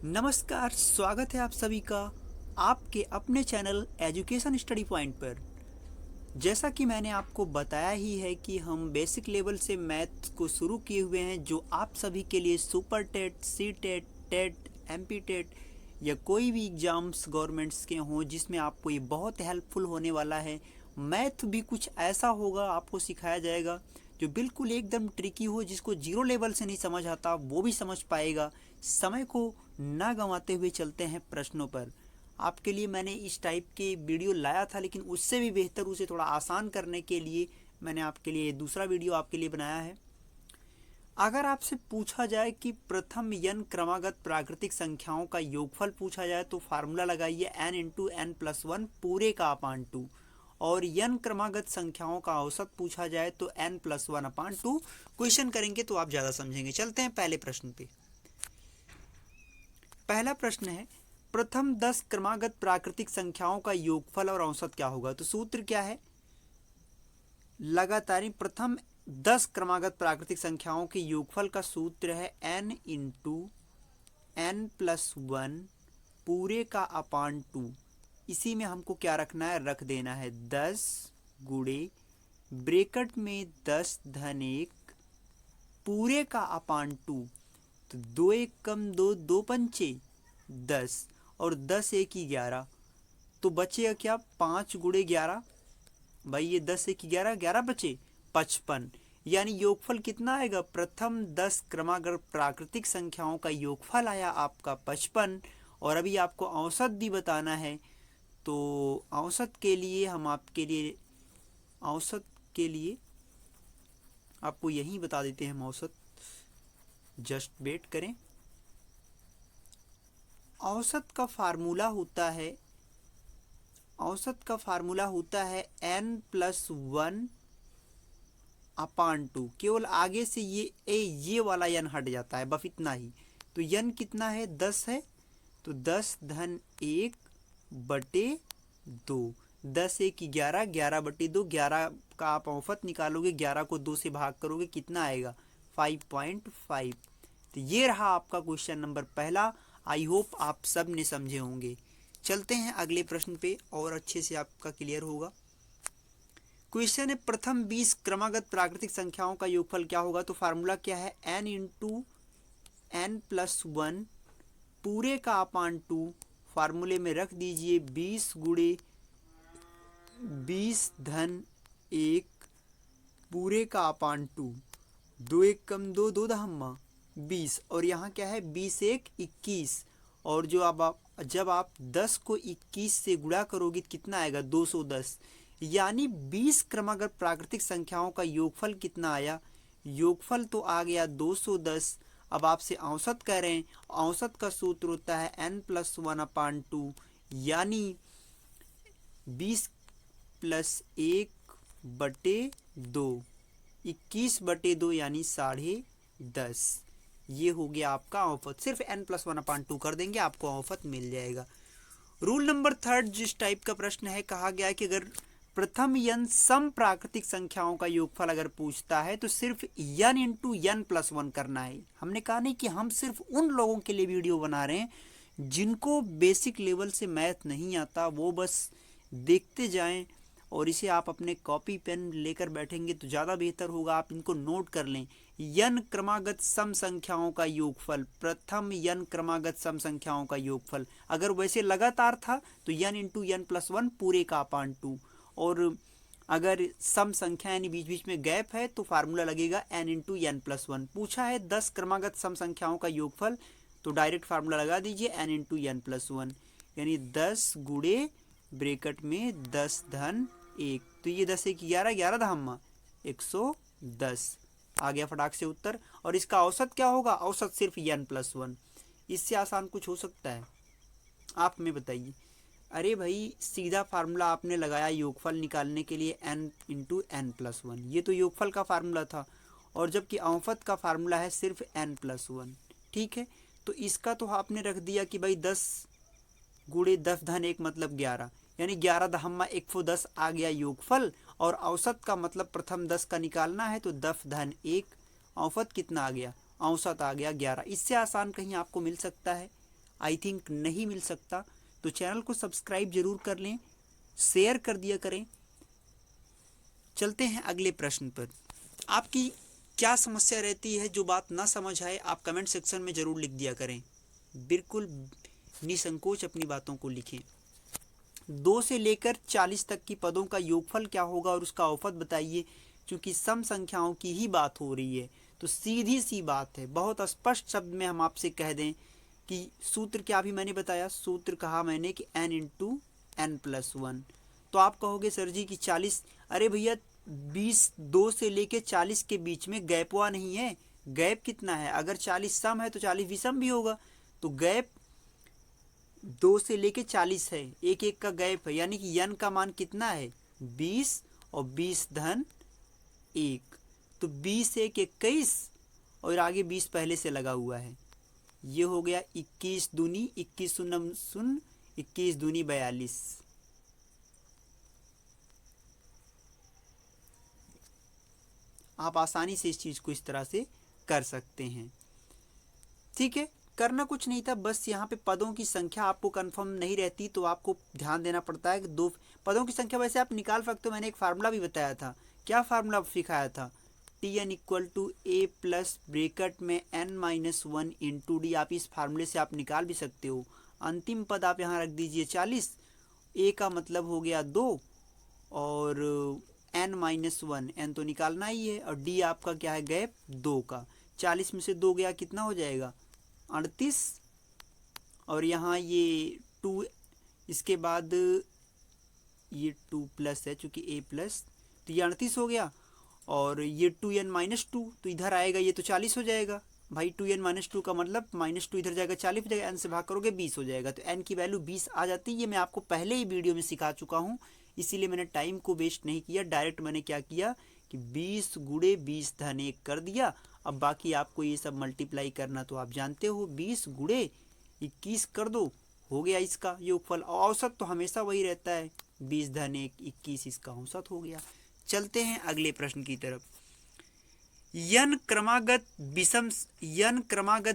नमस्कार, स्वागत है आप सभी का आपके अपने चैनल एजुकेशन स्टडी पॉइंट पर। जैसा कि मैंने आपको बताया ही है कि हम बेसिक लेवल से मैथ को शुरू किए हुए हैं, जो आप सभी के लिए super TET, C TET, TET, MP TET या कोई भी एग्ज़ाम्स गवर्नमेंट्स के हों जिसमें आपको ये बहुत हेल्पफुल होने वाला है। मैथ भी कुछ ऐसा होगा, आपको सिखाया जाएगा जो बिल्कुल एकदम ट्रिकी हो, जिसको जीरो लेवल से नहीं समझ आता वो भी समझ पाएगा। समय को ना गंवाते हुए चलते हैं प्रश्नों पर। आपके लिए मैंने इस टाइप के वीडियो लाया था, लेकिन उससे भी बेहतर उसे थोड़ा आसान करने के लिए मैंने आपके लिए दूसरा वीडियो आपके लिए बनाया है। अगर आपसे पूछा जाए कि प्रथम n क्रमागत प्राकृतिक संख्याओं का योगफल पूछा जाए तो फार्मूला लगाइए n into n plus one पूरे का अपान टू, और n क्रमागत संख्याओं का औसत पूछा जाए तो n plus one upon two. Question करेंगे तो आप ज़्यादा समझेंगे। चलते हैं पहले प्रश्न पे। पहला प्रश्न है, प्रथम 10 क्रमागत प्राकृतिक संख्याओं का योगफल और औसत क्या होगा। तो सूत्र क्या है, लगातार प्रथम 10 क्रमागत प्राकृतिक संख्याओं के योगफल का सूत्र है n into n plus one पूरे का अपान टू। इसी में हमको क्या रखना है, रख देना है 10 गुणे ब्रैकेट में 10 धन 1 पूरे का अपान टू। तो 2 एक कम 2, 2 पंचे 10 और 10 एक 11, तो बचेगा क्या 5 गुणे 11। भाई ये 10 एक 11, 11 बचे 55। यानी योगफल कितना आएगा, प्रथम 10 क्रमागत प्राकृतिक संख्याओं का योगफल आया आपका 55। और अभी आपको औसत भी बताना है, तो औसत के लिए हम आपके लिए औसत के लिए आपको यहीं बता देते हैं हम औसत। जस्ट वेट करें। औसत का फार्मूला होता है n plus one upon two. केवल आगे से ये वाला n हट जाता है, बस इतना ही। तो n कितना है, 10 है, तो 10 धन 1 बटे 2। 10 एक 11, 11 बटे 2, 11 का आप औसत निकालोगे, 11 को 2 से भाग करोगे, कितना आएगा 5.5। तो ये रहा आपका क्वेश्चन नंबर पहला। आई होप आप सब ने समझे होंगे। चलते हैं अगले प्रश्न पे और अच्छे से आपका क्लियर होगा। क्वेश्चन है, प्रथम 20 क्रमागत प्राकृतिक संख्याओं का योगफल क्या होगा। तो फार्मूला क्या है, n into n plus one पूरे का अपान टू। फार्मूले में रख दीजिए 20 गुणे 20 धन 1 पूरे का अपान टू। 2 एक कम 2, 2 दहम्मा 20, और यहाँ क्या है 20 एक 21। और जो जब आप 10 को 21 से गुणा करोगे कितना आएगा 210। यानी 20 क्रमागत प्राकृतिक संख्याओं का योगफल कितना आया, योगफल तो आ गया 210। अब आपसे औसत कह रहे हैं, औसत का सूत्र होता है n plus one upon two. यानी 20 प्लस 1 बटे 2, 21 बटे 2 यानी 10.5। ये हो गया आपका औसत। सिर्फ n plus one upon two कर देंगे, आपको औसत मिल जाएगा। रूल नंबर थर्ड जिस टाइप का प्रश्न है, कहा गया है कि अगर प्रथम n सम प्राकृतिक संख्याओं का योगफल अगर पूछता है तो सिर्फ n into n plus one करना है। हमने कहा नहीं कि हम सिर्फ उन लोगों के लिए वीडियो बना रहे हैं जिनको बेसिक लेवल से मैथ नहीं आता, वो बस देखते जाएं। और इसे आप अपने कॉपी पेन लेकर बैठेंगे तो ज़्यादा बेहतर होगा, आप इनको नोट कर लें। n क्रमागत सम संख्याओं का योगफल, प्रथम n क्रमागत सम संख्याओं का योगफल अगर वैसे लगातार था तो n into n plus one पूरे का अपान टू। और अगर सम संख्या यानी बीच बीच में गैप है तो फार्मूला लगेगा n into n plus one. पूछा है 10 क्रमागत सम संख्याओं का योगफल, तो डायरेक्ट फार्मूला लगा दीजिए n into n plus one. यानी 10 गुणे ब्रैकेट में 10 धन 1, तो ये 10 एक 11, 11 दहम्मा 110 आ गया फटाक से उत्तर। और इसका औसत क्या होगा, औसत सिर्फ n प्लस वन। इससे आसान कुछ हो सकता है, आप हमें बताइए। अरे भाई सीधा फार्मूला आपने लगाया योगफल निकालने के लिए n into n plus one, ये तो योगफल का फार्मूला था। और जबकि औसत का फार्मूला है सिर्फ n प्लस वन। ठीक है, तो इसका तो आपने रख दिया कि भाई 10 गुणे 10 धन 1 मतलब 11, यानी 11 दहम्मा 110 आ गया योगफल। और औसत का मतलब प्रथम 10 का निकालना है तो 10 धन 1, औसत कितना आ गया, औसत आ गया 11। इससे आसान कहीं आपको मिल सकता है। आई थिंक नहीं मिल सकता। तो चैनल को सब्सक्राइब जरूर कर लें, शेयर कर दिया करें। चलते हैं अगले प्रश्न पर। आपकी क्या समस्या रहती है, जो बात ना समझ आए आप कमेंट सेक्शन में ज़रूर लिख दिया करें। बिल्कुल निसंकोच अपनी बातों को लिखें। 2 से लेकर 40 तक की पदों का योगफल क्या होगा और उसका औसत बताइए। क्योंकि सम संख्याओं की ही बात हो रही है तो सीधी सी बात है, बहुत स्पष्ट शब्द में हम आपसे कह दें कि सूत्र क्या भी मैंने बताया, सूत्र कहा मैंने कि n इंटू n+1। तो आप कहोगे सर जी कि 40, अरे भैया 20 2 से लेके 40 के बीच में गैप हुआ नहीं है। गैप कितना है, अगर 40 सम है तो 40 विषम भी होगा। तो गैप 2 से लेके 40 है, एक एक का गैप है, यानी कि n का मान कितना है 20 और 20 धन 1। तो 20 1 21 और आगे 20 पहले से लगा हुआ है। ये हो गया 21 दूनी 21 शून्य 21 दूनी 42। आप आसानी से इस चीज़ को इस तरह से कर सकते हैं। ठीक है, करना कुछ नहीं था, बस यहाँ पे पदों की संख्या आपको कंफर्म नहीं रहती तो आपको ध्यान देना पड़ता है कि 2 पदों की संख्या वैसे आप निकाल सकते हो। मैंने एक फार्मूला भी बताया था। क्या फार्मूला सिखाया था, Tn = a प्लस ब्रेकेट में n-1 इंटू डी। आप इस फार्मूले से आप निकाल भी सकते हो। अंतिम पद आप यहाँ रख दीजिए 40, a का मतलब हो गया 2 और n-1, n तो निकालना ही है, और d आपका क्या है गैप 2 का। 40 में से 2 गया कितना हो जाएगा 38, और यहाँ ये 2, इसके बाद ये 2 प्लस है चूँकि a प्लस, तो ये 38 हो गया, और ये 2n-2 तो इधर आएगा, ये तो 40 हो जाएगा भाई। 2n-2 का मतलब -2 इधर जाएगा 40 हो जाएगा, n से भाग करोगे 20 हो जाएगा। तो n की वैल्यू 20 आ जाती है। ये मैं आपको पहले ही वीडियो में सिखा चुका हूँ, इसीलिए मैंने टाइम को वेस्ट नहीं किया। डायरेक्ट मैंने क्या किया कि 20 गुणे 20 धन 1 कर दिया। अब बाकी आपको ये सब मल्टीप्लाई करना तो आप जानते हो, 20 गुणे 21 कर दो, हो गया इसका योगफल। औसत तो हमेशा वही रहता है, 20 धन 1 21, इसका औसत हो गया। चलते हैं अगले प्रश्न की तरफ। n क्रमागत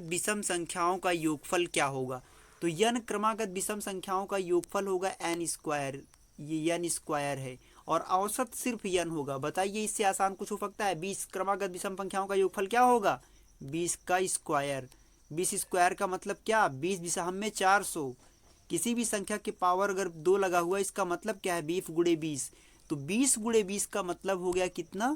विषम संख्याओं का योगफल क्या होगा। तो n क्रमागत विषम संख्याओं का योगफल होगा n²। ये n स्क्वायर है और औसत सिर्फ n होगा। बताइए इससे आसान कुछ हो सकता है। 20 क्रमागत विषम संख्याओं का योगफल क्या होगा 20 का स्क्वायर। 20 स्क्वायर का मतलब क्या, 20 विषम में 400। किसी भी संख्या के पावर अगर 2 लगा हुआ इसका मतलब क्या है 20 गुणे 20। तो 20 गुणे 20 का मतलब हो गया कितना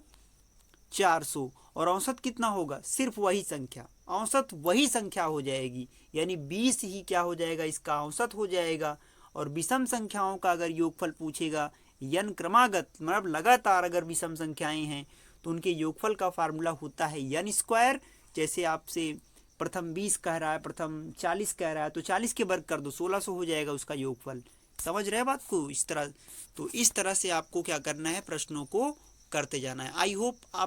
400, और औसत कितना होगा सिर्फ वही संख्या, औसत वही संख्या हो जाएगी, यानी 20 ही क्या हो जाएगा इसका औसत हो जाएगा। और विषम संख्याओं का अगर योगफल पूछेगा n क्रमागत मतलब लगातार अगर विषम संख्याएं हैं तो उनके योगफल का फार्मूला होता है n²। जैसे आपसे प्रथम 20 कह रहा है, प्रथम 40 कह रहा है, तो 40 के वर्ग कर दो 1600 हो जाएगा उसका योगफल। समझ रहे बात को इस तरह। तो इस तरह से आपको क्या करना है, प्रश्नों को करते जाना है। आई होप आप